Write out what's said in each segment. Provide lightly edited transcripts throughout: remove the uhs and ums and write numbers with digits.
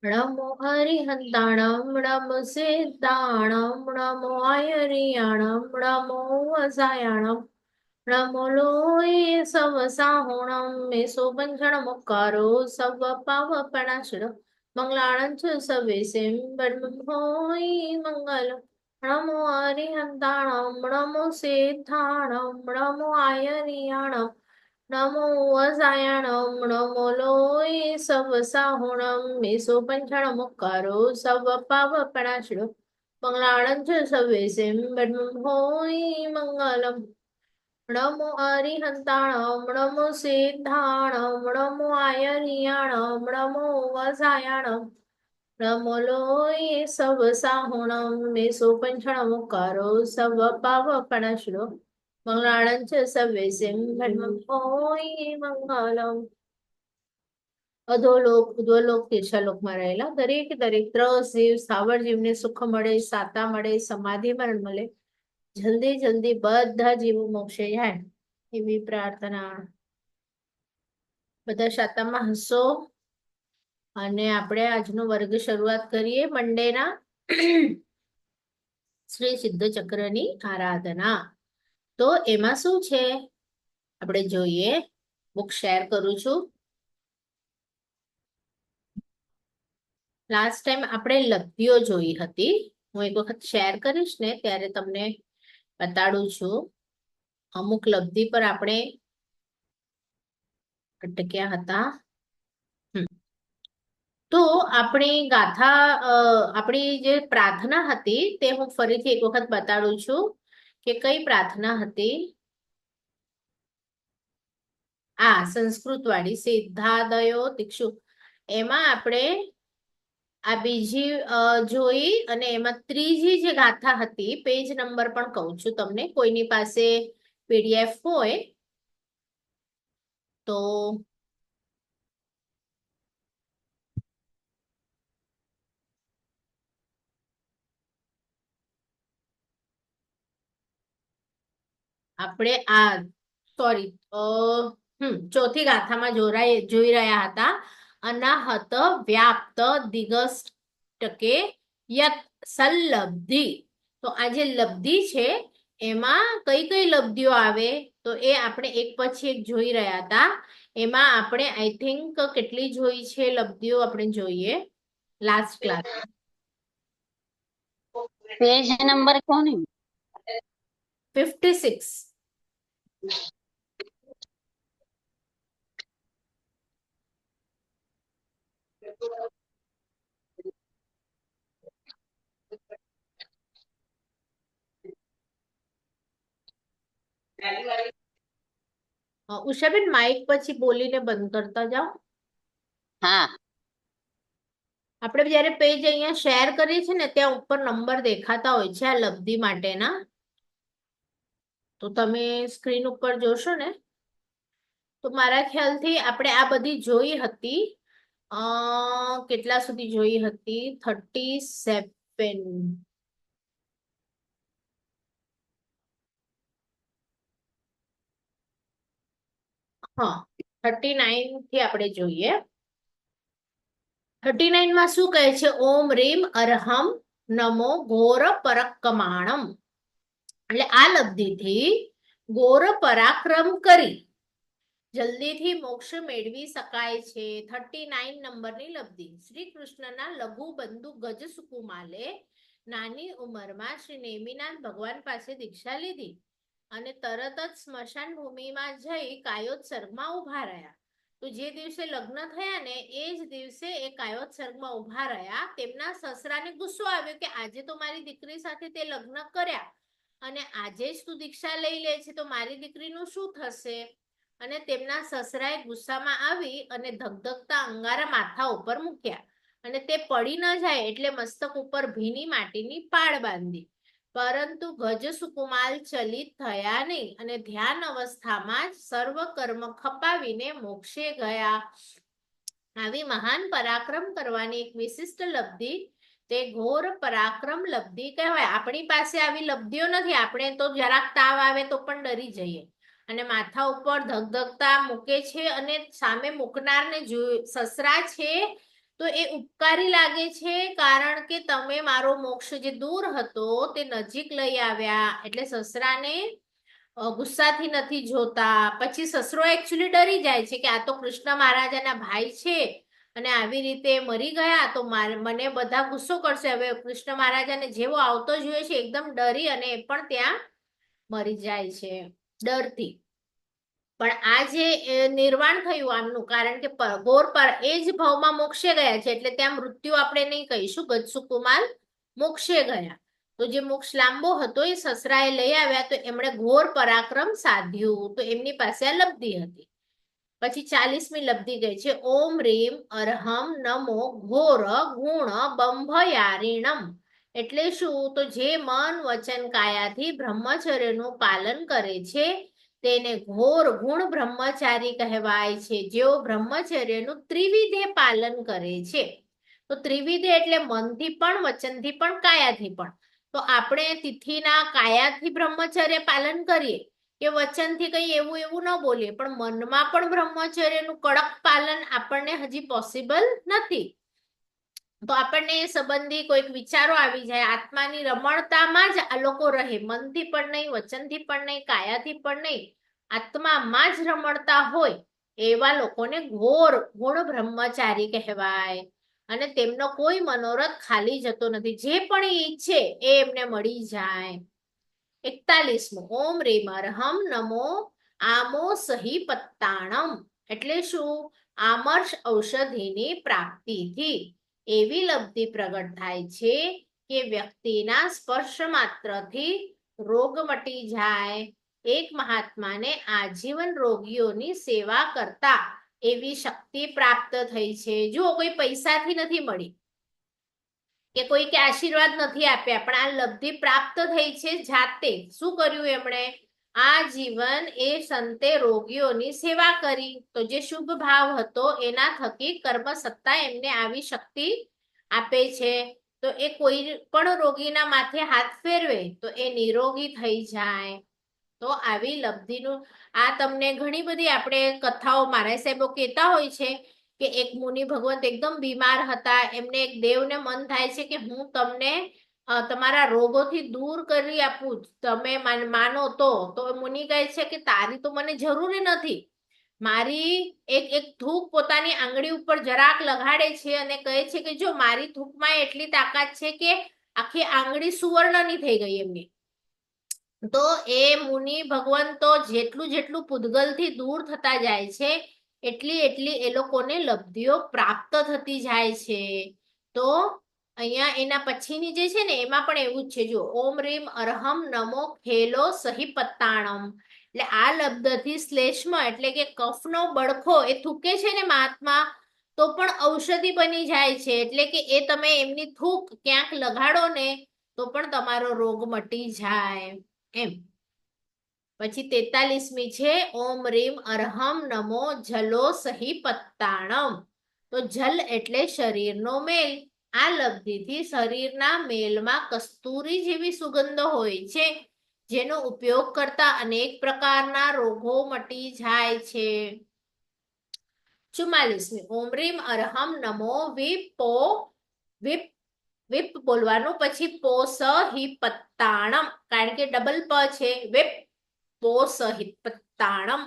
નમો હરિહંતાણમ નમો સિદ્ધાણમ નમો આયરિયાણમ નમો વસાયાણમ નમો લોય serve સાહુણમ meso પંચણ મુકારો serve પાવપણાશિર મંગલાણં ચ સવેસિમ હોય મંગલમ નમો હરિહંતાણમ નમો સિદ્ધાણમ નમો આયરિયાણમ નમો વસાયણમ નમો લોય serve સાહુણમ meso પંચણ મુકારો serve પાવપણાશિર મંગલાણં ચ સવેસિમ હોય મંગલમ નમો અરિહંતાણમ નમો સિદ્ધાણમ નમો આયરિયાણમ નમો વસાયાણમ નમો લોય સવ સાહુણમ મેસો પંચણ મુકારો સવ પાવપણાશિર મંગલાણં ચ સવેસિમ હોય મંગલમ અધોલોક ઉધ્વલોક તીર્ષાલોકમાં રહેલા દરેક ત્રસ જીવ સ્થાવર જીવને સુખ મળે, સાતા મળે, સમાધિ મરણ મળે, જલ્દી જલ્દી બધા જીવો મોક્ષે જાય એવી પ્રાર્થના. બધા શાતામાં હસો અને આપણે આજનો વર્ગ શરૂઆત કરીએ મંડેના શ્રી સિદ્ધ ચક્રની આરાધના. તો એમાં શું છે આપણે જોઈએ. બુક શેર કરું છું. લાસ્ટ ટાઈમ આપણે લબ્ધિઓ જોઈ હતી. હું એક વખત શેર કરીશ ને ત્યારે તમને બતાડું છું. અમુક લબ્ધિ પર આપણે અટક્યા હતા. તો આપણી ગાથા આપણી જે પ્રાર્થના હતી તે હું ફરીથી એક વખત બતાડું છું કે કઈ પ્રાર્થના હતી. સંસ્કૃત વાળી સિદ્ધાદયો દીક્ષુ. એમાં આપણે આ બીજી જોઈ અને એમાં ત્રીજી જે ગાથા હતી પેજ નંબર પણ કહું છું તમને. કોઈની પાસે પીડીએફ હોય તો આપણે સોરી ચોથી ગાથામાં જોઈ રહ્યા હતા. અનાહત વ્યાપ્ત દિગસ્ટકે યત સલ્લબ્ધિ. તો આ જે લબ્ધિ છે એમાં કઈ કઈ લબ્ધિઓ આવે તો એ આપણે એક પછી એક જોઈ રહ્યા હતા. એમાં આપણે આઈ થિંક કેટલી જોઈ છે લબ્ધિઓ આપણે જોઈએ લાસ્ટ ક્લાસ. પેજ નંબર કોને 56. ઉષાબેન માઇક પછી બોલીને બંધ કરતા જાઓ. હા. આપણે જયારે પેજ અહીંયા શેર કરીએ છીએ ને ત્યાં ઉપર નંબર દેખાતા હોય છે આ લબ્ધિ માટેના. તો તમે સ્ક્રીન ઉપર જોશો ને તો મારા ખ્યાલથી આપણે આ બધી જોઈ હતી. કેટલા સુધી જોઈ હતી? 37. હા, 39 થી આપણે જોઈએ. 39 માં શું કહે છે? ઓમ રીમ અરહમ નમો ઘોર પરક્કમાણમ. એટલે આ લબ્ધિથી ઘોર પરાક્રમ કરી જલ્દીથી મોક્ષ મેળવી શકાય છે. 39 નંબરની લબ્ધિ. શ્રી કૃષ્ણના લઘુ બંધુ ગજ સુકુમાલે નાની ઉંમરમાં શ્રી નેમિનાથ ભગવાન પાસે દીક્ષા લીધી અને તરત જ સ્મશાન ભૂમિમાં જઈ કાયોત્સર્ગમાં ઉભા રહ્યા. તો જે દિવસે લગ્ન થયા ને એ જ દિવસે એ કાયોત્સર્ગમાં ઉભા રહ્યા. તેમના સસરાને ગુસ્સો આવ્યો કે આજે તો મારી દીકરી સાથે તે લગ્ન કર્યા અને આજે જ તું દીક્ષા લઈ લે છે તો મારી દીકરીનું શું થશે? અને તેમના સસરાએ ગુસ્સામાં આવી અને ધગધગતા અંગારા માથા ઉપર મૂક્યા અને તે પડી ન જાય એટલે મસ્તક ઉપર ભીની માટીની પાળ બાંધી. પરંતુ ગજ સુકુમાલ ચલિત થયા નહીં અને ધ્યાન અવસ્થામાં જ સર્વ કર્મ ખપાવીને મોક્ષે ગયા. આવી મહાન પરાક્રમ કરવાની એક વિશિષ્ટ લબ્ધિ તે ઘોર પરાક્રમ લબ્ધિ કહેવાય. આપણી પાસે આવી લબ્ધિઓ નથી. આપણે તો જરાક તાવ આવે તો પણ ડરી જઈએ અને માથા ઉપર ધગધગતા મૂકે છે અને સામે મૂકનારને સસરા છે તો એ ઉપકારી લાગે છે, કારણ કે તમે મારો મોક્ષ જે દૂર હતો તે નજીક લઈ આવ્યા. એટલે સસરાને ગુસ્સાથી નથી જોતા. પછી સસરો એકચ્યુઅલી ડરી જાય છે કે આ તો કૃષ્ણ મહારાજાના ભાઈ છે અને આવી રીતે મરી ગયા તો મને બધા ગુસ્સો કરશે. હવે કૃષ્ણ મહારાજાને જેવો આવતો જોઈએ છે એકદમ ડરી અને એ પણ ત્યાં મરી જાય છે ડરથી. પણ આ જે નિર્વાણ થયું આમનું, કારણ કે ઘોર પર એ જ ભવમાં મોક્ષે ગયા છે, એટલે ત્યાં મૃત્યુ આપણે નહીં કહીશું, ગજસુકુમાર મોક્ષે ગયા. તો જે મોક્ષ લાંબો હતો એ સસરાએ લઈ આવ્યા, તો એમણે ઘોર પરાક્રમ સાધ્યું, તો એમની પાસે આ લબ્ધિ હતી. પછી 40મી લબ્ધિ ગઈ છે, ઓમ રીમ અરહમ નમો ઘોર ગુણ બંભયારીણમ. એટલે શું? તો જે મન વચન કાયાથી બ્રહ્મચર્યનું પાલન કરે છે તેને ઘોર ગુણ બ્રહ્મચારી કહેવાય છે, જેઓ બ્રહ્મચર્યનું ત્રિવિધે પાલન કરે છે. તો ત્રિવિધે એટલે મનથી પણ, વચનથી પણ, કાયાથી પણ. તો આપણે તિથિના કાયાથી બ્રહ્મચર્ય પાલન કરીએ કે વચનથી કઈ એવું એવું ન બોલીએ, પણ મનમાં પણ બ્રહ્મચર્યનું કડક પાલન આપણને હજી પોસિબલ નથી. તો આપણને એ સંબંધી કોઈક વિચારો આવી જાય, આત્માની રમણતામાં જ આ લોકો રહે, મનથી પણ નહીં, વચનથી પણ નહીં, કાયાથી પણ નહીં, આત્મામાં જ રમણતા હોય એવા લોકોને ઘોર ગુણ બ્રહ્મચારી કહેવાય. અને તેમનો કોઈ મનોરથ ખાલી જતો નથી, જે પણ એ ઈચ્છે એ એમને મળી જાય. 41મું ઓમ રીમ અરહમ નમો આમો સહી પત્તાણમ. એટલે શું? આમર્ષ ઔષધિની પ્રાપ્તિથી એવી લબ્ધિ પ્રગટ થાય છે કે વ્યક્તિના સ્પર્શ માત્રથી રોગ મટી જાય. એક મહાત્માને આજીવન રોગીઓની સેવા કરતા એવી શક્તિ પ્રાપ્ત થઈ છે. જો કોઈ પૈસાથી નથી મળી કે કોઈ કે આશીર્વાદ નથી આપ્યા, પણ આ લબ્ધિ પ્રાપ્ત થઈ છે જાતે. શું કર્યું એમણે? આ જીવન એ સંતે રોગીઓની સેવા કરી. તો જે શુભ ભાવ હતો એના થકી કર્મ સત્તા એમને આવી શક્તિ આપે છે. તો એ કોઈ પણ રોગીના માથે હાથ ફેરવે તો એ નિરોગી થઈ જાય. તો આવી લબ્ધિનું આ તમને ઘણી બધી આપણે કથાઓ મારા સાહેબો કહેતા હોય છે કે એક મુનિ ભગવંત એકદમ બીમાર હતા, એમને એક દેવને મન થાય છે કે હું તમને તમારા રોગોથી દૂર કરી આપું, તમે માનો તો મુનિ કહે છે કે તારી તો મને જરૂર નથી. મારી એક થૂક પોતાની આંગળી ઉપર જરાક લગાડે છે અને કહે છે કે જો મારી થૂકમાં એટલી તાકાત છે કે આખી આંગળી સુવર્ણની થઈ ગઈ એમની. તો એ મુનિ ભગવંતો જેટલું જેટલું પૂતગલથી દૂર થતા જાય છે એટલી એટલી એ લોકોને લબ્ધિઓ પ્રાપ્ત થતી જાય છે. તો અહીંયા એના પછીની જે છે ને એમાં પણ એવું જ છે. જો ઓમ રીમ અરહમ નમો ખેલો સહી પત્તાણમ. એટલે આ લબ્ધથી શ્લેષ્મ એટલે કે કફનો બળખો એ થૂકે છે ને મહાત્મા, તો પણ ઔષધિ બની જાય છે. એટલે કે એ તમે એમની થૂક ક્યાંક લગાડો ને તો પણ તમારો રોગ મટી જાય એમ. પછી 43મી છે ઓમ રીમ અરહમ નમો જલો સહી પત્તાણમ. તો જલ એટલે શરીરનો મેલ. આ લબ્ધિથી શરીરના મેલમાં કસ્તુરી જેવી સુગંધ હોય છે, જેનો ઉપયોગ કરતા અનેક પ્રકારના રોગો મટી જાય છે. 44મી ઓમ રીમ અરહમ નમો વિપો વિપ વિપ બોલવાનું, પછી પો સહિ પત્તાણમ, કારણ કે ડબલ પ છે. વિપ પો સહિ પત્તાણમ.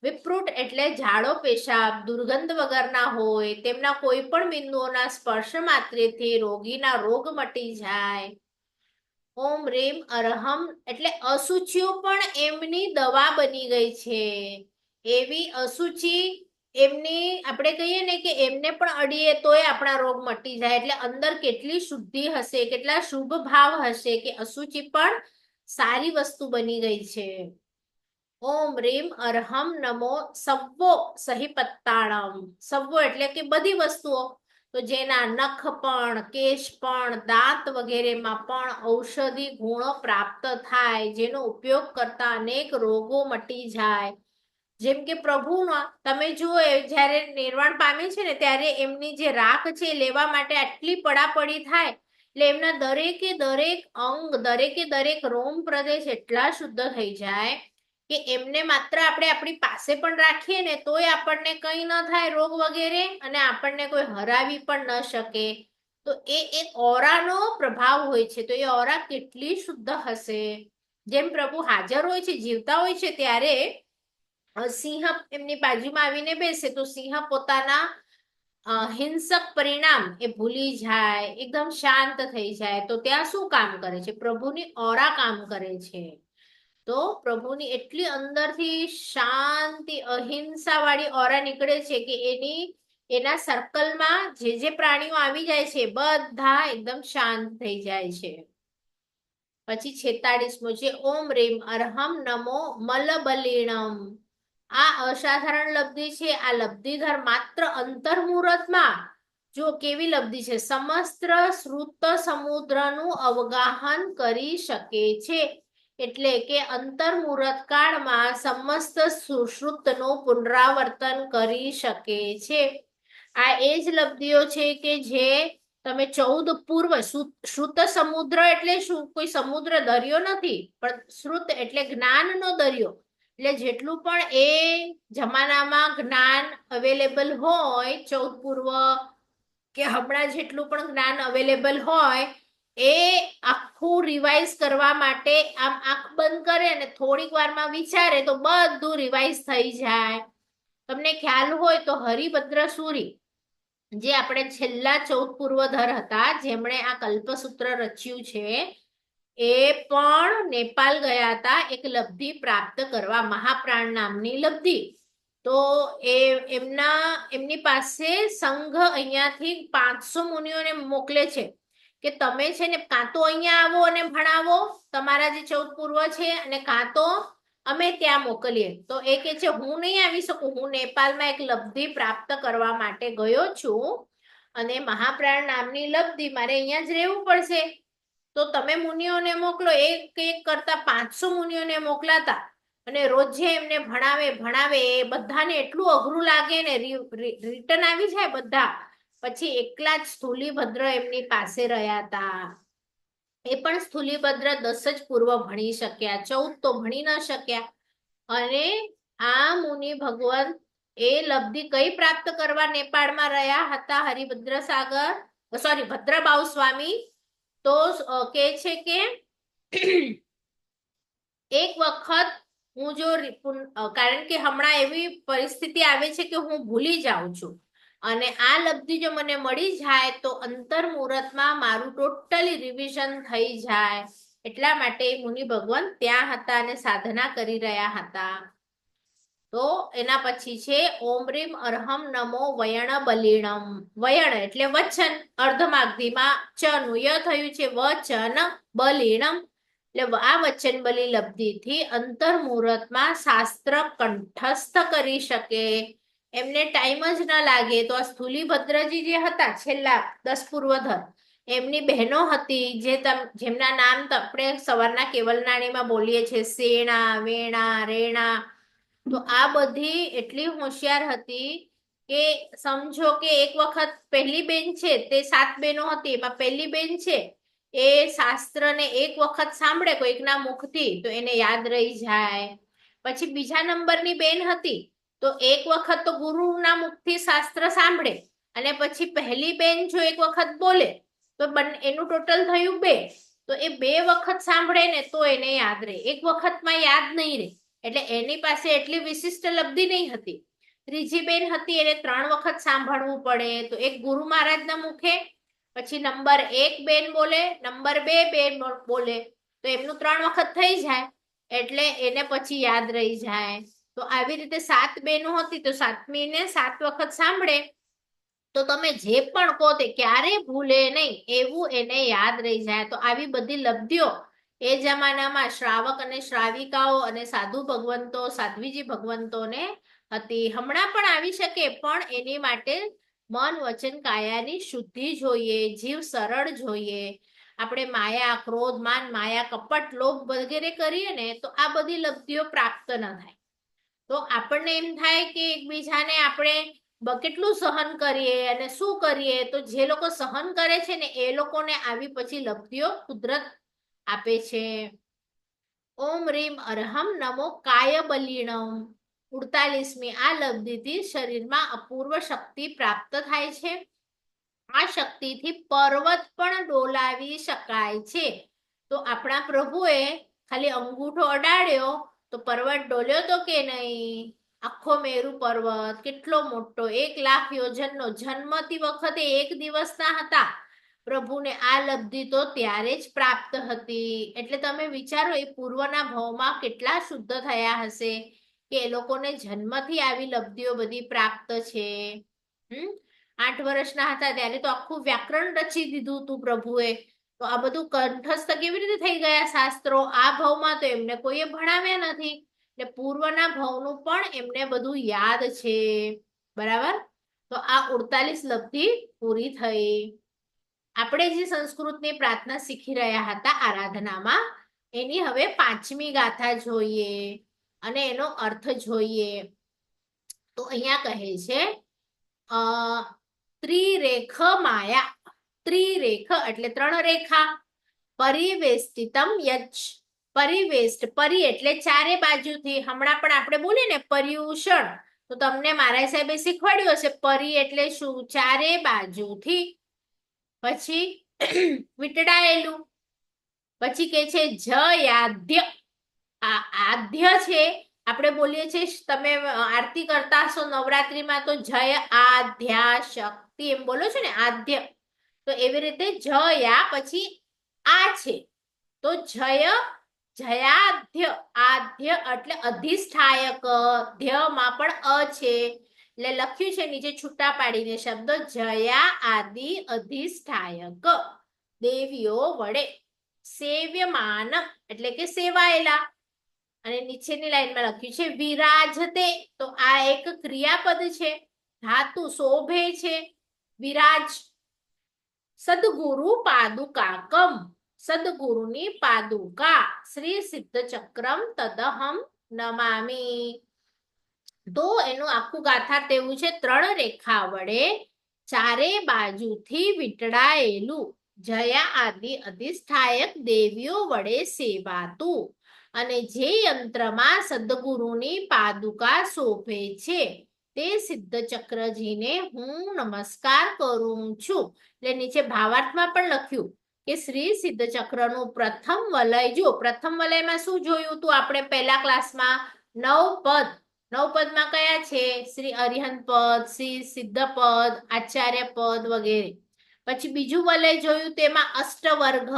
વિપ્રુટ એટલે ઝાડો પેશાબ દુર્ગંધ વગરના હોય, તેમના કોઈ પણ બિંદુઓના સ્પર્શ માત્રેથી રોગીના રોગ મટી જાય. ઓમ રીમ અરહમ એટલે અસુચિઓ પણ એમની દવા બની ગઈ છે. એવી અસુચિ એમની આપણે કહીએ ને કે એમને પણ અડીએ તોય આપણા રોગ મટી જાય. એટલે અંદર કેટલી શુદ્ધિ હશે, કેટલા શુભ ભાવ હશે કે અસુચિ પણ સારી વસ્તુ બની ગઈ છે. ઓમ રીમ અરહમ નમો સવ્વો સહી પત્તાણમ. સવ્વો એટલે કે બધી વસ્તુઓ, તો જેના નખ પણ, કેશ પણ, દાંત વગેરેમાં પણ ઔષધિ ગુણો પ્રાપ્ત થાય, જેનો ઉપયોગ કરતા અનેક રોગો મટી જાય. જેમ કે પ્રભુના તમે જુઓ જ્યારે નિર્વાણ પામે છે ને ત્યારે એમની જે રાખ છે લેવા માટે આટલી પડાપડી થાય, એટલે એમના દરેકે દરેક અંગ, દરેકે દરેક રોમ પ્રદેશ એટલા શુદ્ધ થઈ જાય કે એમને માત્ર આપણે આપણી પાસે પણ રાખીએ ને તોય આપણને કંઈ ન થાય રોગ વગેરે, અને આપણને કોઈ હરાવી પણ ન શકે. તો એ એક ઓરાનો પ્રભાવ હોય છે. તો એ ઓરા કેટલી શુદ્ધ હશે. જેમ પ્રભુ હાજર હોય છે, જીવતા હોય છે, ત્યારે સિંહ એમની બાજુમાં આવીને બેસે તો સિંહ પોતાના હિંસક પરિણામ એ ભૂલી જાય, એકદમ શાંત થઈ જાય. તો ત્યાં શું કામ કરે છે? પ્રભુની ઓરા કામ કરે છે. તો પ્રભુની એટલી અંદરથી શાંતિ અહિંસા વાળી ઓરા નીકળે છે કે એના સર્કલમાં જે પ્રાણીઓ આવી જાય છે બધા એકદમ શાંત થઈ જાય છે. પછી 46મો છે ઓમ રીમ અરહમ નમો મલબલીણમ. આ અસાધારણ લબ્ધિ છે. આ લબ્ધિધર માત્ર અંતર્મુહૂર્તમાં, જો કેવી લબ્ધિ છે, સમસ્ત શ્રુત સમુદ્રનું અવગાહન કરી શકે છે. એટલે કે અંતર્મુહૂર્ત કાળમાં સમસ્ત સુશ્રુતનું પુનરાવર્તન કરી શકે છે. આ એ જ લબ્ધિઓ છે કે જે તમે 14 પૂર્વ, શ્રુત સમુદ્ર એટલે શું? કોઈ સમુદ્ર દરિયો નથી, પણ શ્રુત એટલે જ્ઞાનનો દરિયો. એટલે જેટલું પણ એ જમાનામાં જ્ઞાન અવેલેબલ હોય, 14 પૂર્વ કે હમણાં જેટલું પણ જ્ઞાન અવેલેબલ હોય, એ આખું રિવાઇઝ કરવા માટે આમ આંખ બંધ કરે અને થોડીક વારમાં વિચારે તો બધું રિવાઇઝ થઈ જાય. તમને ખ્યાલ હોય તો હરિભદ્ર સુરી, જે આપણે છેલ્લા 14 પૂર્વધર હતા, જેમણે આ કલ્પસૂત્ર રચ્યું છે, એ પણ નેપાલ ગયા હતા એક લબ્ધિ પ્રાપ્ત કરવા, મહાપ્રાણ નામની લબ્ધિ. તો એમની પાસે સંઘ અહીંયાથી 500 મુનિઓને મોકલે છે કે તમે છે ને કાં તો અહીંયા આવો અને ભણાવો તમારા જે 14 પૂર્વ છે, અને કાં તો અમે ત્યાં મોકલીએ. તો એ કે છે હું નહીં આવી શકું, હું નેપાળમાં એક લબ્ધિ પ્રાપ્ત કરવા માટે ગયો છું, અને મહાપ્રાણ નામની લબ્ધિ મારે અહીંયા જ રહેવું પડશે. તો તમે મુનિઓને મોકલો. એક એક કરતા 500 મુનિઓને મોકલાતા, અને રોજે એમને ભણાવે. એ બધાને એટલું અઘરું લાગે ને, રિટર્ન આવી જાય બધા. પછી એકલા જ સ્થૂલીભદ્ર એમની પાસે રહ્યા હતા. એ પણ સ્થૂલીભદ્ર 10 જ પૂર્વ ભણી શક્યા, 14 તો ભણી ન શક્યા. અને આ મુનિ ભગવંત એ લબ્ધિ કઈ પ્રાપ્ત કરવા નેપાળમાં રહ્યા હતા? હરિભદ્ર સાગર, સોરી, ભદ્રબાહુ સ્વામી. તો કે છે કે એક વખત હું જો કારણ કે હમણાં એવી પરિસ્થિતિ આવે છે કે હું ભૂલી જાઉં છું, અને આ લબ્ધિ જો મને મળી જાય તો અંતર્મુહૂર્તમાં મારું ટોટલી રિવિઝન થઈ જાય. એટલા માટે મુનિ ભગવાન ત્યાં હતા અને સાધના કરી રહ્યા હતા. તો એના પછી છે ઓમ રીમ અરહમ નમો વયણ બલીણમ. વયણ એટલે વચન, અર્ધમાગધીમાં ચ નું ય થયું છે, વચન બલીણમ. એટલે આ વચન બલી લબ્ધિથી અંતર્મુહૂર્તમાં શાસ્ત્ર કંઠસ્થ કરી શકે. એમને ટાઈમ જ ન લાગે. તો આ સ્થૂલીભદ્રજી જે હતા છેલ્લા 10 પૂર્વધર, એમની બહેનો હતી જેમના નામ આપણે સવારના કેવલનાણીમાં બોલીએ છીએ, સેણા, વેણા, રેણા. તો આ બધી એટલી હોશિયાર હતી કે સમજો કે એક વખત પહેલી બેન છે, તે 7 બહેનો હતી, એમાં પહેલી બેન છે એ શાસ્ત્રને એક વખત સાંભળે કોઈકના મુખથી તો એને યાદ રહી જાય. પછી બીજા નંબરની બેન હતી, તો એક વખત તો ગુરુના મુખથી શાસ્ત્ર સાંભળે, અને પછી પહેલી બેન જો એક વખત બોલે તો એનું ટોટલ થયું 2. તો એ 2 વખત સાંભળે ને તો એને યાદ રહે, એક વખતમાં યાદ નહીં રહે. એટલે એની પાસે એટલી વિશિષ્ટ લબ્ધિ નહીં હતી. ત્રીજી બેન હતી, એને 3 વખત સાંભળવું પડે. તો એક ગુરુ મહારાજના મુખે, પછી નંબર 1 બેન બોલે, નંબર 2 બેન બોલે, તો એમનું 3 વખત થઈ જાય, એટલે એને પછી યાદ રહી જાય. તો આવી રીતે 7 બહેનો હતી, તો 7મી ને 7 વખત સાંભળે તો તમે જે પણ કહો તે ક્યારેય ભૂલે નહીં, એવું એને યાદ રહી જાય. તો આવી બધી લબ્ધિઓ એ જમાનામાં શ્રાવક અને શ્રાવિકાઓ અને સાધુ ભગવંતો, સાધ્વીજી ભગવંતોને હતી. હમણાં પણ આવી શકે, પણ એની માટે મન, વચન, કાયાની શુદ્ધિ જોઈએ, જીવ સરળ જોઈએ. આપણે માયા, ક્રોધ, માન, માયા, કપટ, લોભ વગેરે કરીએ ને તો આ બધી લબ્ધિઓ પ્રાપ્ત ન થાય. તો આપણને એમ થાય કે એકબીજાને આપણે કેટલું સહન કરીએ અને શું કરીએ. તો જે લોકો સહન કરે છે ને એ લોકોને આવી પછી લબ્ધિઓ કુદરત આપે છે. ઓમ રીમ અરહમ નમો કાય બલિણમ. 48મી આ લબ્ધિથી શરીરમાં અપૂર્વ શક્તિ પ્રાપ્ત થાય છે. આ શક્તિથી પર્વત પણ ડોલાવી શકાય છે. તો આપણા પ્રભુએ ખાલી અંગૂઠો અડાડ્યો તો પર્વત ડોલ્યો તો કે નહીં? આખો મેરુ પર્વત કેટલો મોટો, 1,00,000 યોજનનો, જન્મતી વખતે એક દિવસના હતા. પ્રભુને આ લબ્ધિ તો ત્યારે જ પ્રાપ્ત હતી. એટલે તમે વિચારો એ પૂર્વના ભાવમાં કેટલા શુદ્ધ થયા હશે કે એ લોકોને જન્મથી આવી લબ્ધિઓ બધી પ્રાપ્ત છે. 8 વર્ષના હતા ત્યારે તો આખું વ્યાકરણ રચી દીધું હતું પ્રભુએ. તો આ બધું કંઠસ્થ કેવી રીતે થઈ ગયા શાસ્ત્રો? આ ભાવમાં તો એમને કોઈએ ભણાવ્યા નથી. એટલે પૂર્વના ભાવનું પણ એમને બધું યાદ છે. બરાબર? તો આ 48 લબ્ધિ પૂરી થઈ. આપણે જે સંસ્કૃતની પ્રાર્થના શીખી રહ્યા હતા આરાધનામાં, એની હવે 5મી ગાથા જોઈએ અને એનો અર્થ જોઈએ. તો અહીંયા કહે છે ત્રિરેખ માયા. ત્રિરેખ એટલે 3 રેખા. પરિવેષ્ટિતમ યચ્છ. પરિવેષ્ટ, પરી એટલે ચારે બાજુથી. હમણાં પણ આપણે બોલીએ ને પર્યુષણ, તો તમને મારા સાહેબે શીખવાડ્યું હશે પરી એટલે શું? ચારે બાજુથી. પછી વીંટળાયેલું. પછી કે છે જયાધ્ય. આ આધ્ય છે. આપણે બોલીએ છીએ, તમે આરતી કરતા હશો નવરાત્રીમાં તો જય આધ્યા શક્તિ એમ બોલો છો ને, આધ્ય. તો એવી રીતે જયા પછી આ છે તો જય જયાધ્ય. આધ્ય એટલે અધિષ્ઠાયક. ધ્યમાં પણ અ છે એટલે લખ્યું છે નીચે છૂટા પાડીને શબ્દ જયા આદિ અધિષ્ઠાયક દેવીઓ વડે સેવ્યમાન એટલે કે સેવાયેલા. અને નીચેની લાઈનમાં લખ્યું છે વિરાજતે. તો આ એક ક્રિયાપદ છે, ધાતુ શોભે છે. વિરાજ. સદગુરુ પાદુકાકમ. સદગુરુની પાદુકા. શ્રી સિદ્ધ ચક્રમ તદહમ નમામી. તો એનું આખું ગાથા તેવું છે 3 રેખા વડે ચારે બાજુથી વીંટળાયેલું, જયા આદિ અધિષ્ઠાયક દેવીઓ વડે સેવાતું અને જે યંત્રમાં સદગુરુની પાદુકા શોભે છે તે સિદ્ધ ચક્રજીને હું નમસ્કાર કરું છું. એટલે નીચે ભાવાર્થમાં પણ લખ્યું કે શ્રી સિદ્ધ ચક્રનું પ્રથમ વલય. જો પ્રથમ વલયમાં શું જોયું હતું આપણે પહેલા ક્લાસમાં? 9 પદ. 9 પદમાં કયા છે? શ્રી અરિહંત પદ, શ્રી સિદ્ધ પદ, આચાર્ય પદ વગેરે. પછી બીજું વલય જોયું તેમાં અષ્ટવર્ગ,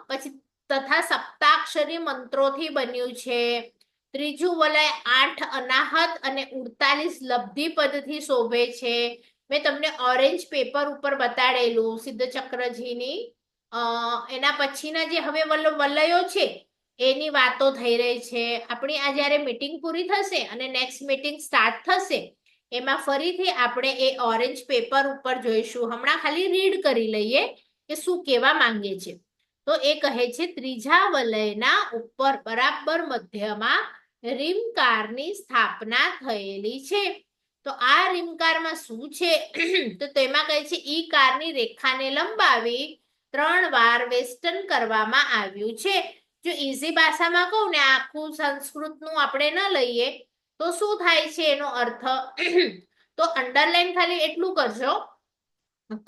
પછી તથા સપ્તાક્ષરી મંત્રોથી બન્યું છે. ત્રીજું વલય 8 અનાહત અને 48 લબ્ધિ પદથી શોભે છે. મેં તમને ઓરેન્જ પેપર ઉપર બતાડેલું સિદ્ધ ચક્રજીની. એના પછીના જે હવે વલયો છે એની વાતો થઈ રહી છે. આપણી આ જ્યારે મીટિંગ પૂરી થશે અને નેક્સ્ટ મીટિંગ સ્ટાર્ટ થશે એમાં ફરીથી આપણે એ ઓરેન્જ પેપર ઉપર જોઈશું. હમણાં ખાલી રીડ કરી લઈએ કે શું કહેવા માંગે છે. તો એ કહે છે ત્રીજા વલયના ઉપર બરાબર મધ્યમાં રીમકારની સ્થાપના થયેલી છે. તો આ રીમકારમાં શું છે? તો તેમાં કહે છે ઈકારની રેખાને લંબાવી 3 વાર વેસ્ટર્ન કરવામાં આવ્યું છે. જો ઈઝી ભાષામાં કહું ને, આખું સંસ્કૃતનું આપણે ન લઈએ તો શું થાય છે એનો અર્થ? તો અંડરલાઈન ખાલી એટલું કરજો,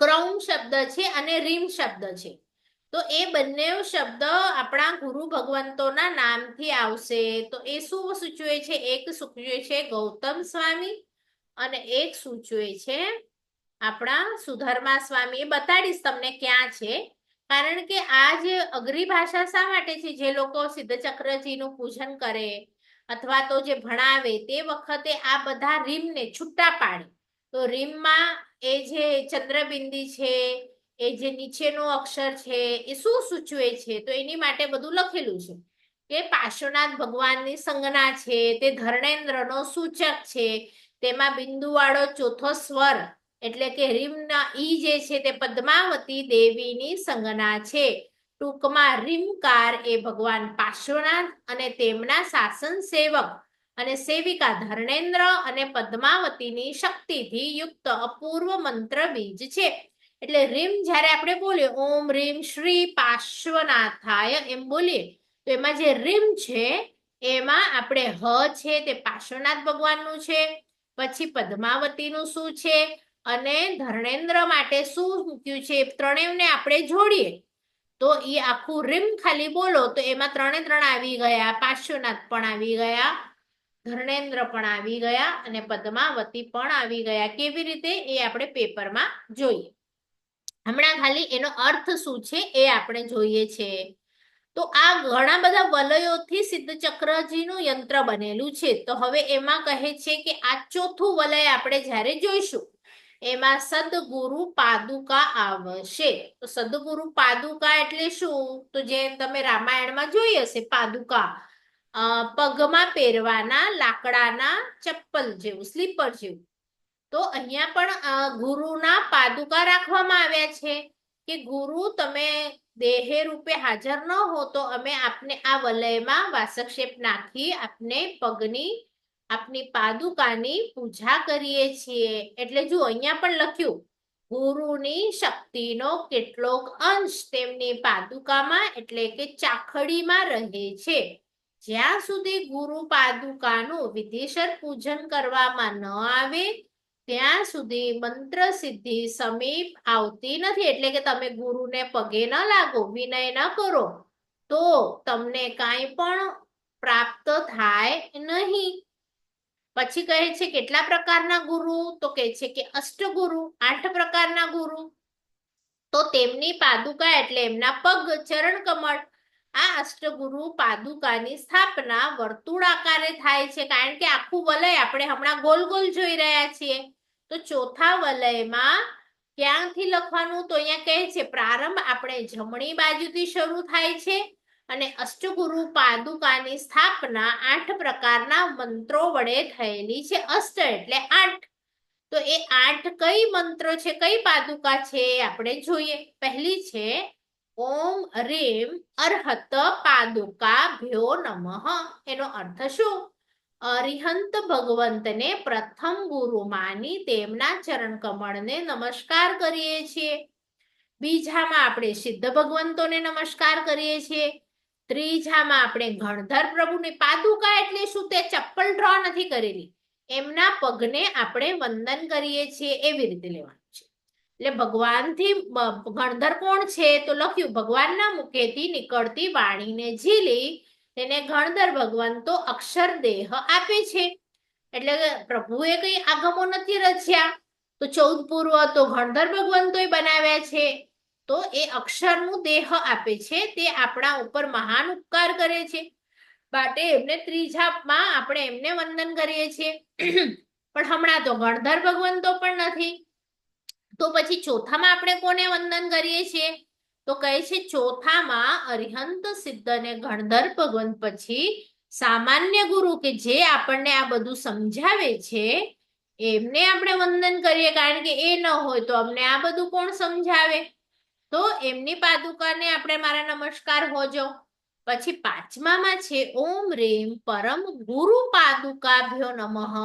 ક્રૌમ શબ્દ છે અને રીમ શબ્દ છે. તો એ બંને શબ્દ આપણા ગુરુ ભગવંતોના નામથી આવશે. તો એ શું સૂચવે છે? એક સૂચવે છે ગૌતમ સ્વામી અને એક સૂચવે છે આપણા સુધર્મા સ્વામી. એ બતાડીશ તમને ક્યાં છે. કારણ કે આ જે અઘરી ભાષા શા માટે છે? જે લોકો સિદ્ધ ચક્રજીનું પૂજન કરે અથવા તો જે ભણાવે તે વખતે આ બધા રીમને છૂટા પાડે. તો રીમમાં એ જે ચંદ્રબિંદી છે, એ જે નીચેનો અક્ષર છે એ શું સૂચવે છે? તો એની માટે બધું લખેલું છે કે પાર્શ્વનાથ ભગવાનની સંજ્ઞા છે, તે ધર્ણેન્દ્રનો સૂચક છે. તેમાં બિંદુવાળો ચોથો સ્વર એટલે કે રીમના ઈ જે છે તે પદ્માવતી દેવીની સંજ્ઞા છે. ટૂંકમાં રીમકાર એ ભગવાન પાર્શ્વનાથ અને તેમના શાસન સેવક અને સેવિકા ધર્ણેન્દ્ર અને પદ્માવતીની શક્તિથી યુક્ત અપૂર્વ મંત્ર બીજ છે. એટલે રીમ જ્યારે આપણે બોલીએ ઓમ રીમ શ્રી પાર્શ્વનાથાય એમ બોલીએ તો એમાં જે રીમ છે એમાં આપણે છે તે પાર્શ્વનાથ ભગવાનનું છે, પછી પદ્માવતીનું શું છે, અને ધર્મેન્દ્ર માટે શું મૂક્યું છે, ત્રણેયને આપણે જોડીએ તો એ આખું રીમ ખાલી બોલો તો એમાં ત્રણે ત્રણ આવી ગયા, પાર્શ્વનાથ પણ આવી ગયા, ધર્મેન્દ્ર પણ આવી ગયા અને પદ્માવતી પણ આવી ગયા. કેવી રીતે એ આપણે પેપરમાં જોઈએ. હમણાં ખાલી એનો અર્થ શું છે એ આપણે જોઈએ છે. તો આ ઘણા બધા વલયોથી સિદ્ધચક્રજીનું યંત્ર બનેલું છે. તો હવે એમાં કહે છે કે આ ચોથું વલય આપણે જ્યારે જોઈશું એમાં સદગુરુ પાદુકા આવશે. તો સદગુરુ પાદુકા એટલે શું? તો જે તમે રામાયણમાં જોઈ હશે પાદુકા, પગમાં પહેરવાના લાકડાના ચપ્પલ જેવું, સ્લીપર જેવું. તો અહીંયા પણ ગુરુના પાદુકા રાખવામાં આવ્યા છે કે ગુરુ તમે દેહે રૂપે હાજર ન હો તો અમે આપને આ વલયમાં વાસક્ષેપ નાખી આપને પગની આપની પાદુકાની પૂજા કરીએ છીએ. એટલે જો અહીંયા પણ લખ્યું ગુરુની શક્તિનો કેટલોક અંશ તેમની પાદુકામાં એટલે કે ચાખડીમાં રહે છે. જ્યાં સુધી ગુરુ પાદુકાનું વિધિસર પૂજન કરવામાં ન આવે ત્યાં સુધી મંત્ર સિદ્ધિ સમીપ આવતી નથી. એટલે કે તમે ગુરુને પગે ન લાગો, વિનય ન કરો તો તમને કાંઈ પણ પ્રાપ્ત થાય નહીં. પછી કહે છે કેટલા પ્રકારના ગુરુ? તો કહે છે કે અષ્ટગુરુ, 8 પ્રકારના ગુરુ. તો તેમની પાદુકા એટલે એમના પગ, ચરણ કમળ. આ અષ્ટગુરુ પાદુકાની સ્થાપના વર્તુળાકારે થાય છે, કારણ કે આખું વલય આપણે હમણાં ગોલ ગોલ જોઈ રહ્યા છીએ. તો ચોથા વલયમાં ક્યાંથી લખવાનું? તો અહીંયા કહે છે પ્રારંભ આપણે જમણી બાજુથી શરૂ થાય છે અને અષ્ટગુરુ પાદુકાની સ્થાપના 8 પ્રકારના મંત્રો વડે થયેલી છે. અષ્ટ એટલે 8. તો એ 8 કઈ મંત્રો છે, કઈ પાદુકા છે આપણે જોઈએ. પહેલી છે ઓમ રીમ અર્હત પાદુકા ભ્યો નમઃ. એનો અર્થ શું? અરિહંત ભગવંતને પ્રથમ ગુરુ માની તેમના ચરણ કમળને નમસ્કાર કરીએ છીએ. બીજામાં આપણે સિદ્ધ ભગવંતોને નમસ્કાર કરીએ છીએ. ત્રીજામાં આપણે ગણધર પ્રભુની પાદુકા એટલે શું? તે ચપ્પલ ડ્રો નથી કરેલી, એમના પગને આપણે વંદન કરીએ છીએ. એવી રીતે લેવાનું છે. એટલે ભગવાનથી ગણધર કોણ છે? તો લખ્યું ભગવાનના મુખેથી નીકળતી વાણીને ઝીલી તેને ગણધર ભગવંતો અક્ષર દેહ આપે છે. એટલે પ્રભુએ કઈ આગમો નથી રચ્યા. તો 14 પૂર્વ તો ગણધર ભગવંતોએ બનાવ્યા છે. તો એ અક્ષરનું દેહ આપે છે, તે આપણા ઉપર મહાન ઉપકાર કરે છે માટે એમને ત્રીજામાં આપણે એમને વંદન કરીએ છીએ. પણ હમણાં તો ગણધર ભગવંતો પણ નથી. તો પછી ચોથામાં આપણે કોને વંદન કરીએ છીએ? તો કહે છે ચોથામાં અરિહંત સિદ્ધ અને ગણધર ભગવંત પછી સામાન્ય ગુરુ કે જે આપણને આ બધું સમજાવે છે એમને આપણે વંદન કરીએ, કારણ કે એ ન હોય તો અમને આ બધું કોણ સમજાવે? તો એમની પાદુકાને આપણે મારા નમસ્કાર હોજો. પછી પાંચમામાં છે ઓમ રેમ પરમ ગુરુ પાદુકાભ્યો નમઃ.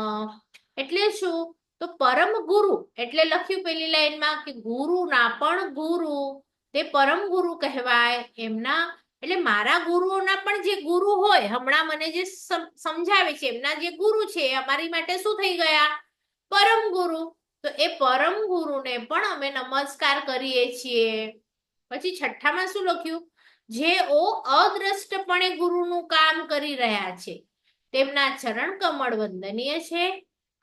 એટલે શું? તો પરમ ગુરુ એટલે લખ્યું પેલી લાઈનમાં કે ગુરુના પણ ગુરુ, તે પરમ ગુરુ કહેવાય. એમના એટલે મારા ગુરુઓના પણ જે ગુરુ હોય, હમણાં મને જે સમજાવે છે એમના જે ગુરુ છે અમારી માટે શું થઈ ગયા? પરમ ગુરુ. તો એ પરમ ગુરુને પણ અમે નમસ્કાર કરીએ છીએ. પછી છઠ્ઠામાં શું લખ્યું? જેઓ અદ્રષ્ટપણે ગુરુનું કામ કરી રહ્યા છે તેમના ચરણ કમળ વંદનીય છે.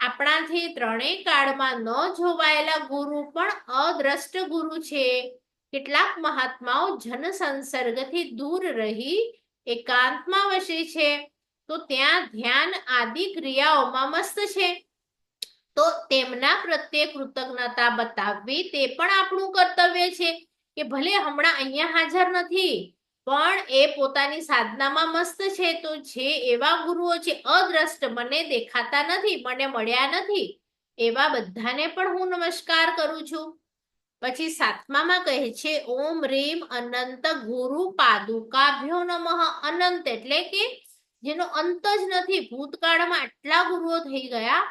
આપણાથી ત્રણેય કાળમાં ન જોવાયેલા ગુરુ પણ અદ્રષ્ટ ગુરુ છે. કેટલાક મહાત્માઓ જન સંસર્ગથી દૂર રહી એકાંતમાં વસે છે, તો ત્યાં ધ્યાન આદિ ક્રિયાઓમાં મસ્ત છે. તો તેમના પ્રત્યે કૃતજ્ઞતા બતાવવી તે પણ આપણું કર્તવ્ય છે કે ભલે હમણાં અહીંયા હાજર નથી પણ એ પોતાની સાધનામાં મસ્ત છે. તો જે એવા ગુરુઓ છે અદ્રષ્ટ, મને દેખાતા નથી, મને મળ્યા નથી, એવા બધાને પણ હું નમસ્કાર કરું છું. પછી સાતમામાં કહે છે ઓમ રીમ અનંત ગુરુ પાદુકાભ્યો નમઃ. અનંત એટલે કે જેનો અંત જ નથી. ભૂતકાળમાં આટલા ગુરુઓ થઈ ગયા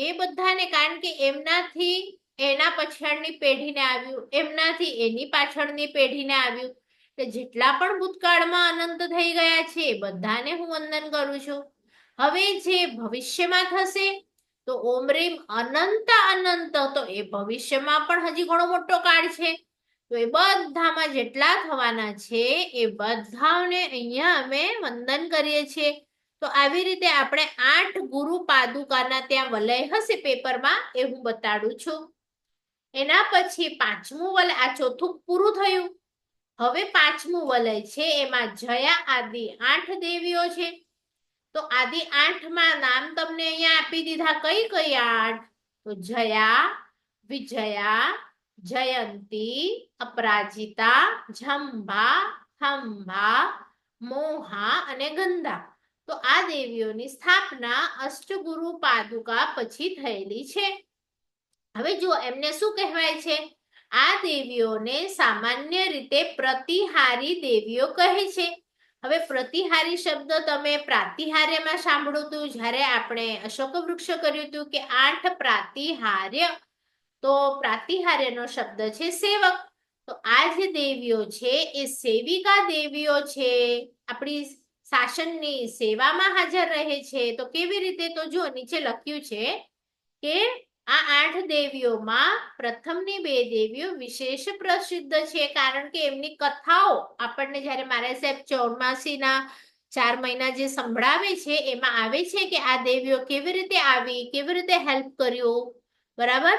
એ બધાને, કારણ કે એમનાથી એના પાછળની પેઢીને આવ્યું, એમનાથી એની પાછળની પેઢીને આવ્યું, કે જેટલા પણ ભૂતકાળમાં અનંત થઈ ગયા છે એ બધાને હું વંદન કરું છું. હવે જે ભવિષ્યમાં થશે તો ઓમ રીમ અનંત અનંત, તો એ ભવિષ્યમાં પણ હજી ઘણો મોટો કાળ છે, તો એ બધામાં જેટલા થવાના છે એ બધાને અહીંયા અમે વંદન કરીએ છીએ. તો આવી રીતે આપણે 8 ગુરુ પાદુકાના ત્યાં વલય હશે પેપરમાં એ હું બતાડું છું. એના પછી 5મું વલય, આ ચોથું પૂરું થયું. હવે 5મું વલય છે, એમાં જયા આદિ 8 દેવીઓ છે. તો આદિ 8 માં નામ તમને અહીંયા આપી દીધા. કઈ કઈ 8? તો જયા, વિજયા, જયંતી, અપરાજિતા, જંભા, ખંભા, મોહા અને ગંધા. તો આ દેવીઓની સ્થાપના અષ્ટગુરુ પાદુકા પછી થયેલી છે. હવે જુઓ એમને શું કહેવાય છે? આ દેવીઓને સામાન્ય રીતે પ્રતિહારી દેવીઓ કહે છે. હવે પ્રતિહારી શબ્દ તમે પ્રાતિહાર્યમાં સાંભળ્યું હતું જ્યારે આપણે અશોક વૃક્ષ કર્યું હતું કે 8 પ્રાતિહાર્ય, તો પ્રાતિહાર્યનો શબ્દ છે સેવક. તો આ જે દેવીઓ છે એ સેવિકા દેવીઓ છે, આપણી શાસનની સેવામાં હાજર રહે છે. તો કેવી રીતે? તો જો નીચે લખ્યું છે કે આ 8 દેવીઓમાં પ્રથમની 2 દેવીઓ વિશેષ પ્રસિદ્ધ છે, કારણ કે એમની કથાઓ આપણને જ્યારે મારા સાહેબ ચોમાસીના 4 મહિના જે સંભળાવે છે એમાં આવે છે કે આ દેવીઓ કેવી રીતે આવી, કેવી રીતે હેલ્પ કર્યું. બરાબર?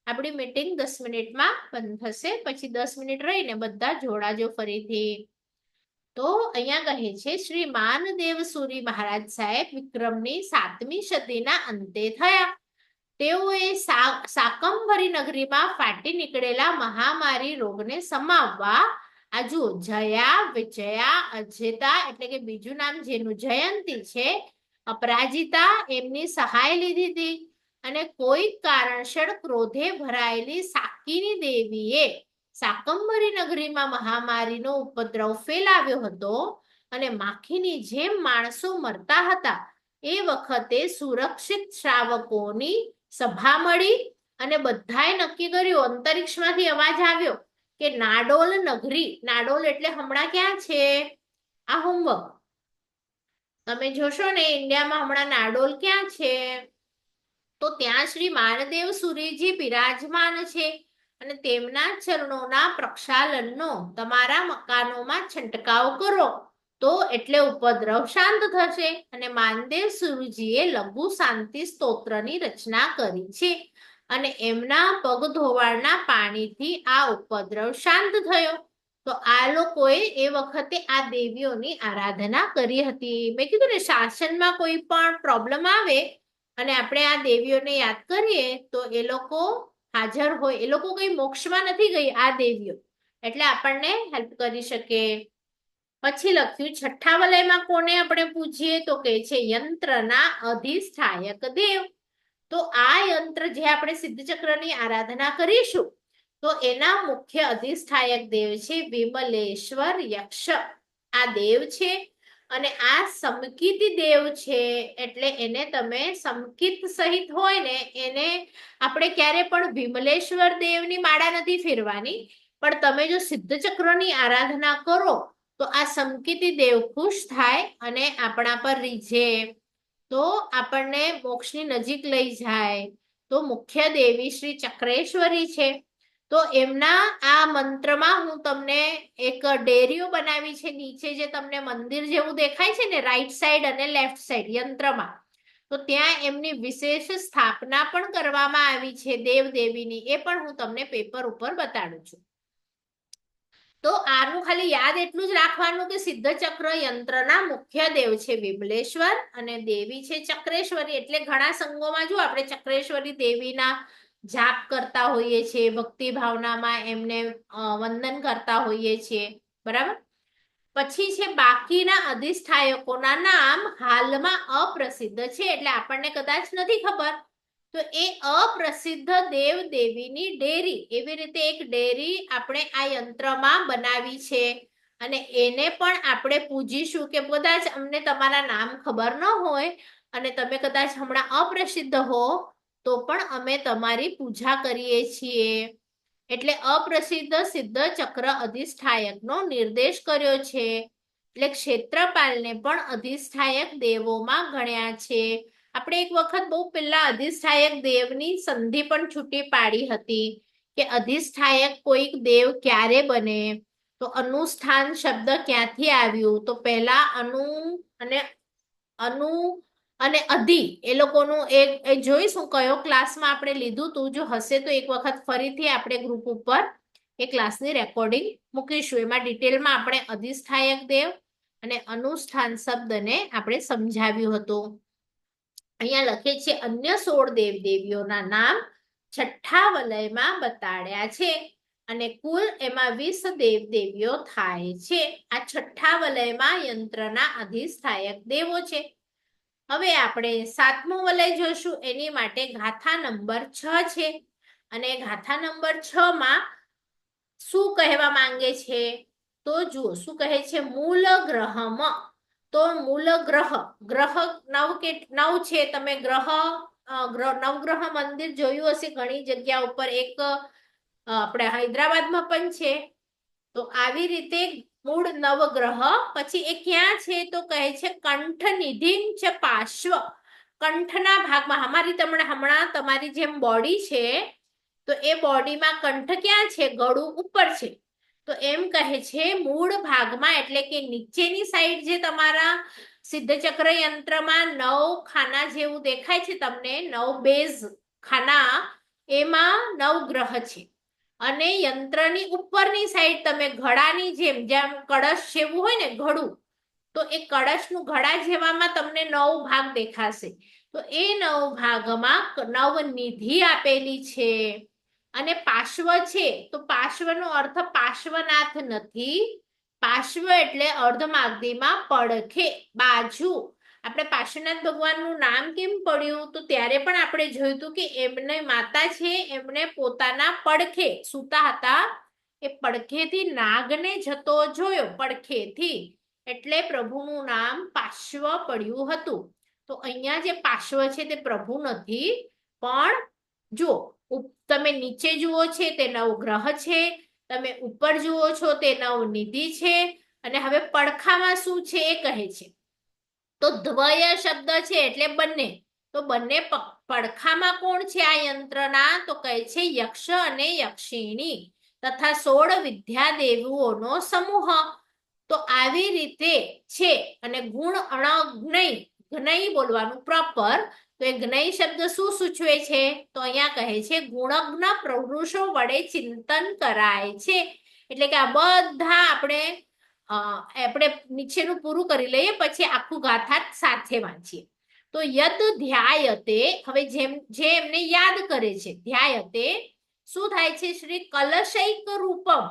આપણી મીટિંગ 10 મિનિટમાં બંધ થશે, પછી 10 મિનિટ રહીને બધા જોડાજો ફરીથી. તો અહીંયા કહે છે શ્રી માનદેવ સુરી મહારાજ સાહેબ વિક્રમની 7મી સદીના અંતે થયા. તેઓએ શાકંભરી નગરીમાં ફાટી નીકળેલા મહામારી રોગને સમાવવા આ જુઓ જયા, વિજયા, અજેતા એટલે કે બીજું નામ જેનું જયંતી છે, અપરાજિતા એમની સહાય લીધી હતી. અને કોઈ કારણસર ક્રોધે ભરાયેલી સાકીની દેવીએ શાકંભરી નગરીમાં મહામારીનો ઉપદ્રવ ફેલાવ્યો હતો અને માખીની જેમ માણસો મરતા હતા. એ વખતે સુરક્ષિત શ્રાવકોની સભા મળી અને બધાએ નક્કી કર્યું, અંતરિક્ષમાંથી અવાજ આવ્યો કે નાડોલ નગરી, નાડોલ એટલે હમણાં ક્યાં છે? આ હોમવર્ક તમે જોશો ને ઇન્ડિયામાં હમણાં નાડોલ ક્યાં છે? તો ત્યાં શ્રી માનદેવ સુરીજી બિરાજમાન છે અને તેમના ચરણોના પ્રક્ષાલનનો તમારા મકાનોમાં છંટકાવ કરો તો એટલે ઉપદ્રવ શાંત થશે. અને માનદેવ સુરજીએ લઘુ શાંતિ સ્તોત્રની રચના કરી છે અને એમના પગ ધોવાળના પાણીથી આ ઉપદ્રવ શાંત થયો. તો આ લોકોએ એ વખતે આ દેવીઓની આરાધના કરી હતી. મેં કીધું ને શાસનમાં કોઈ પણ પ્રોબ્લેમ આવે અને આપણે આ દેવીઓને યાદ કરીએ તો એ લોકો હાજર હોય. એ લોકો કઈ મોક્ષમાં નથી ગઈ આ દેવીઓ, એટલે આપણને હેલ્પ કરી શકે. પછી લખ્યું 6થા વલયમાં કોને આપણે પૂછીએ તો કે છે યંત્રના અધિષ્ઠાયક દેવ. તો આ યંત્ર જે આપણે સિદ્ધચક્રની આરાધના કરીશું તો એના મુખ્ય અધિષ્ઠાયક દેવ છે વિમલેશ્વર યક્ષ. આ દેવ છે અને આ સમકિત દેવ છે, એટલે એને તમે સમકિત સહિત હોય ને એને આપણે ક્યારે પણ વિમલેશ્વર દેવની માળા નથી ફેરવાની, પણ તમે જો સિદ્ધચક્રની આરાધના કરો તો આ સમકિતી દેવ ખુશ થાય અને આપણા પર રીઝે, તો આપણને મોક્ષની નજીક લઈ જાય. તો મુખ્ય દેવી શ્રી ચક્રેશ્વરી છે. તો એમના આ મંત્રમાં હું તમને એક ડેરીઓ બનાવી છે નીચે, જે તમને મંદિર જેવું દેખાય છે ને રાઈટ સાઈડ અને લેફ્ટ સાઈડ યંત્રમાં, તો ત્યાં એમની વિશેષ સ્થાપના પણ કરવામાં આવી છે દેવ દેવીની, એ પણ હું તમને પેપર ઉપર બતાડું છું. તો આનું ખાલી યાદ એટલું જ રાખવાનું કે સિદ્ધચક્ર યંત્રના મુખ્ય દેવ છે વિમલેશ્વર અને દેવી છે ચક્રેશ્વરી. એટલે ઘણા સંઘોમાં જો આપણે ચક્રેશ્વરી દેવીના જાપ કરતા હોઈએ છીએ, ભક્તિ ભાવનામાં એમને વંદન કરતા હોઈએ છીએ. બરાબર? પછી છે બાકીના અધિષ્ઠાયકોના નામ હાલમાં અપ્રસિદ્ધ છે, એટલે આપણને કદાચ નથી ખબર. તો એ અપ્રસિદ્ધ દેવ દેવીની ડેરી, એવી રીતે એક ડેરી આપણે આ યંત્રમાં બનાવી છે અને એને પણ આપણે પૂજીશું. કે કદાચ અમને તમારા નામ ખબર ન હોય અને તમે કદાચ હમણાં અપ્રસિદ્ધ હો તો પણ અમે તમારી પૂજા કરીએ છીએ. એટલે અપ્રસિદ્ધ સિદ્ધ ચક્ર અધિષ્ઠાયકનો નિર્દેશ કર્યો છે. એટલે ક્ષેત્રપાલને પણ અધિષ્ઠાયક દેવોમાં ગણ્યા છે. આપણે એક વખત બહુ પહેલા અધિષ્ઠાયક દેવની સંધિ પણ છૂટી પાડી હતી કે અધિષ્ઠાયક કોઈક દેવ ક્યારે બને. તો અનુષ્ઠાન શબ્દ ક્યાંથી આવ્યું? તો પહેલા અનુ અને અધિ એ લોકોનું એ જોઈશું કયો ક્લાસમાં આપણે લીધું તું. જો હશે તો એક વખત ફરીથી આપણે ગ્રુપ ઉપર એ ક્લાસની રેકોર્ડિંગ મૂકીશું. એમાં ડિટેલમાં આપણે અધિષ્ઠાયક દેવ અને અનુષ્ઠાન શબ્દને આપણે સમજાવ્યું હતું. અહીંયા લખે છે અન્ય 16 દેવદેવીઓના નામ છઠ્ઠા વલયમાં બતાડ્યા છે અને કુલ એમાં 20 દેવદેવીઓ થાય છે. આ છઠ્ઠા વલયમાં યંત્રના અધિષ્ઠાયક દેવો છે. હવે આપણે 7મું વલય જોશું. એની માટે ગાથા નંબર 6 છે અને ગાથા નંબર 6 માં શું કહેવા માંગે છે? તો જુઓ શું કહે છે. મૂલ ગ્રહમ. તો મૂલ ગ્રહ 9 છે. તમે નવગ્રહ મંદિર જોયું હશે ઘણી જગ્યા ઉપર. એક આપણે હૈદરાબાદમાં પણ છે. તો આવી રીતે મૂળ નવગ્રહ. પછી એ ક્યાં છે? તો કહે છે કંઠ નિધિ છે પાર્શ્વ. કંઠના ભાગમાં હમણાં તમારી જેમ બોડી છે તો એ બોડીમાં કંઠ ક્યાં છે? ગળું ઉપર છે. તો એમ કહે છે મૂળ ભાગમાં એટલે કે નીચેની સાઈડ જે તમારા સિદ્ધચક્ર યંત્રમાં 9 ખાના જેવું દેખાય છે તમને, 9 બેઝ ખાના, એમાં નવગ્રહ છે. અને યંત્રની ઉપરની સાઈડ તમે ઘડાની જેમ કળશ જેવું હોય ને ઘડું, તો એ કળશનું ઘડા જેવામાં તમને 9 ભાગ દેખાશે. તો એ 9 ભાગમાં 9 નિધિ આપેલી છે. અને પાર્શ્વ છે તો પાર્શ્વનો અર્થ પાર્શ્વનાથ નથી. પાર્શ્વ એટલે અર્ધમાગધીમાં પડખે, બાજુ. આપણે પાર્શ્વનાથ ભગવાનનું નામ કેમ પડ્યું? તો ત્યારે પણ આપણે જોયું હતું કે એમને માતા છે એમને પોતાના પડખે સૂતા હતા, એ પડખેથી નાગને જતો જોયો પડખેથી, એટલે પ્રભુનું નામ પાર્શ્વ પડ્યું હતું. તો અહીંયા જે પાર્શ્વ છે તે પ્રભુ નથી, પણ જો તમે નીચે જુઓ છે તે નવગ્રહ છે, તમે ઉપર જુઓ છો તે નવનિધિ છે. અને હવે પડખામાં શું છે એ કહે છે. તો દ્વય શબ્દ છે એટલે બંને. તો બંને પડખામાં કોણ છે આ યંત્રના? તો કહે છે યક્ષ અને યક્ષિણી તથા 16 વિદ્યા દેવીઓનો સમૂહ. તો આવી રીતે છે. અને ગુણ અણજ્ઞય, જ્ઞય બોલવાનું પ્રોપર. તો એ જ્ઞય શબ્દ શું સૂચવે છે? તો અહીંયા કહે છે ગુણજ્ઞ પ્રવૃષો વડે ચિંતન કરાય છે. એટલે કે આ બધા આપણે નીચેનું પૂરું કરી લઈએ પછી આખું ગાથા સાથે વાંચીએ. તો યદ ધ્યાયતે, હવે જે એમને યાદ કરે છે, ધ્યાયતે શું થાય છે? શ્રી કલશૈક રૂપમ.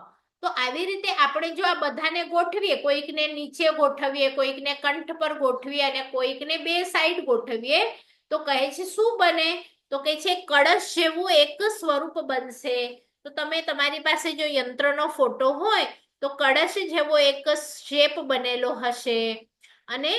તો આવી રીતે આપણે જો આ બધાને ગોઠવીએ, કોઈકને નીચે ગોઠવીએ, કોઈકને કંઠ પર ગોઠવીએ અને કોઈકને બે સાઈડ ગોઠવીએ, તો કહે છે શું બને? તો કહે છે કળશ જેવું એક સ્વરૂપ બનશે. તો તમે તમારી પાસે જો યંત્રનો ફોટો હોય તો કળશ જેવો એક શેપ બનેલો હશે. અને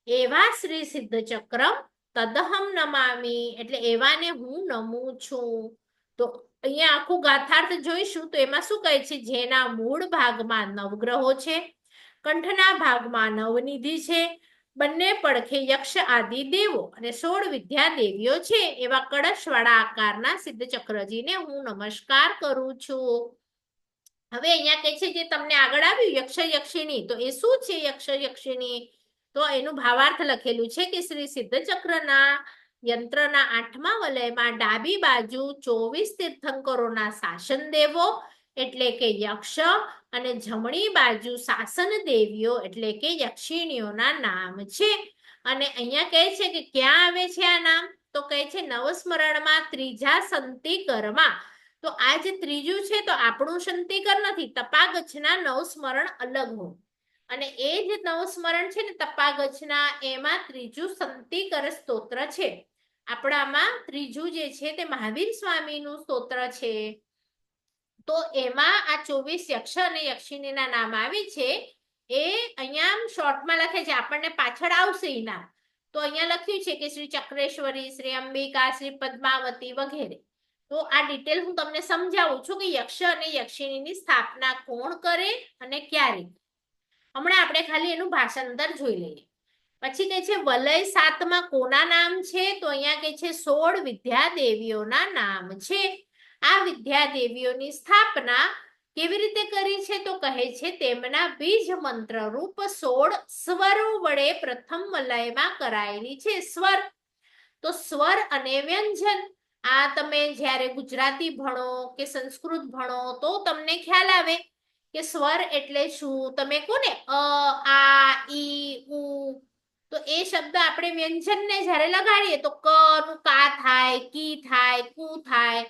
એવા શ્રી સિદ્ધ ચક્રમ તદહમ નમામી, એટલે એવાને હું નમું છું. તો અહીંયા આખું ગાથાર્થ જોઈશું તો એમાં શું કહે છે? જેના મૂળ ભાગમાં નવગ્રહો છે, કંઠના ભાગમાં નવનિધિ છે, બંને પડખે યક્ષ આદિ દેવો અને 16 વિદ્યા દેવીઓ છે, એવા કળશવાળા આકારના સિદ્ધ ચક્રજીને હું નમસ્કાર કરું છું. હવે અહીંયા કહે છે જે તમને આગળ આવ્યું યક્ષ યક્ષિણી, તો એ શું છે યક્ષ યક્ષિણી? તો એનું ભાવાર્થ લખેલું છે કે શ્રી સિદ્ધ ચક્રના યંત્રના 8મા વલયમાં ડાબી બાજુ 24 તીર્થંકરોના શાસન દેવો એટલે કે યક્ષ અને જમણી બાજુ શાસન દેવીઓ એટલે કે યક્ષિણીઓના નામ છે. અને અહીંયા કહે છે કે ક્યાં આવે છે આ નામ? તો કહે છે નવસ્મરણમાં ત્રીજા સંતિકરમાં. તો આ જે ત્રીજું છે તો આપણું સંતિકર નથી, તપાગચ્છના નવસ્મરણ અલગ હોય. અને એ જે નવસ્મરણ છે ને તપાગચ્છના, એમાં ત્રીજું સંતિકર સ્તોત્ર છે. આપણામાં ત્રીજું જે છે તે મહાવીર સ્વામીનું સ્તોત્ર છે. તો એમાં આ 24 યક્ષ અને યક્ષિણીના નામ આવે છે. એ અહીંયા શોર્ટમાં લખે છે, આપણને પાછળ આવશે એ નામ. તો અહીંયા લખ્યું છે કે શ્રી ચક્રેશ્વરી, શ્રી અંબિકા, શ્રી પદ્માવતી વગેરે. તો તો આ ડિટેલ હું તમને સમજાવું છું કે યક્ષ અને યક્ષિણીની સ્થાપના કોણ કરે અને ક્યારે. હમણાં આપણે ખાલી એનું ભાષાંતર જોઈ લઈએ. પછી કહે છે વલય સાતમાં કોના નામ છે? તો અહીંયા કહે છે 16 વિદ્યાદેવીઓના નામ છે. આ વિદ્યાદેવીઓની સ્થાપના કેવી રીતે કરી છે? તો કહે છે તેમના બીજ મંત્ર રૂપ 16 સ્વરો વડે પ્રથમ વલયમાં કરાયેલી છે. સ્વર, તો સ્વર અને વ્યંજન. આ તમે જ્યારે ગુજરાતી ભણો કે સંસ્કૃત ભણો તો તમને ખ્યાલ આવે કે સ્વર એટલે શું. તમે કોને આ ઈ ઉ, તો એ શબ્દ આપણે વ્યંજનને જ્યારે લગાડીએ તો ક નું કા થાય, કી થાય, કુ થાય.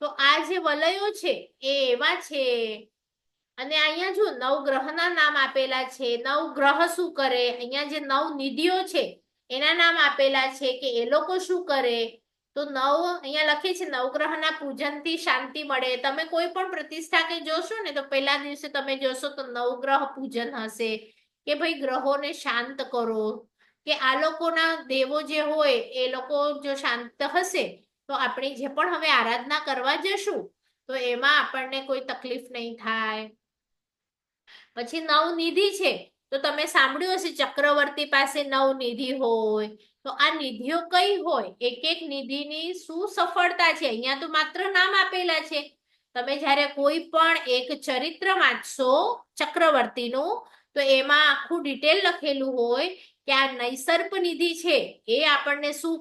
તો આ જે વલયો છે એ એવા છે. અને અહીંયા જો નવગ્રહના નામ આપેલા છે. નવગ્રહ શું કરે? અહીંયા જે નવ નિધિઓ છે એના નામ આપેલા છે કે એ લોકો શું કરે. તો નવ અહીંયા લખે છે નવગ્રહના પૂજનથી શાંતિ મળે. તમે કોઈ પણ પ્રતિષ્ઠા કે જોશો ને તો પહેલા દિવસે તમે જોશો તો નવગ્રહ પૂજન હશે કે ભાઈ ગ્રહોને શાંત કરો, કે આ લોકોના દેવો જે હોય એ લોકો જો શાંત હશે તો આપણે જે પણ હવે આરાધના કરવા જશું તો એમાં આપણને કોઈ તકલીફ નહીં થાય. પછી નવનિધિ છે તો તમે સાંભળ્યું હશે ચક્રવર્તી પાસે નવનિધિ હોય. તો આ નિધિઓ કઈ હોય? એક એક નિધિની શું સફળતા છે? અહીંયા તો માત્ર નામ આપેલા છે. તમે જ્યારે કોઈ પણ એક ચરિત્ર વાંચશો ચક્રવર્તીનું તો એમાં આખું ડિટેલ લખેલું હોય કે આ નૈસર્પ નિધિ છે એ આપણને શું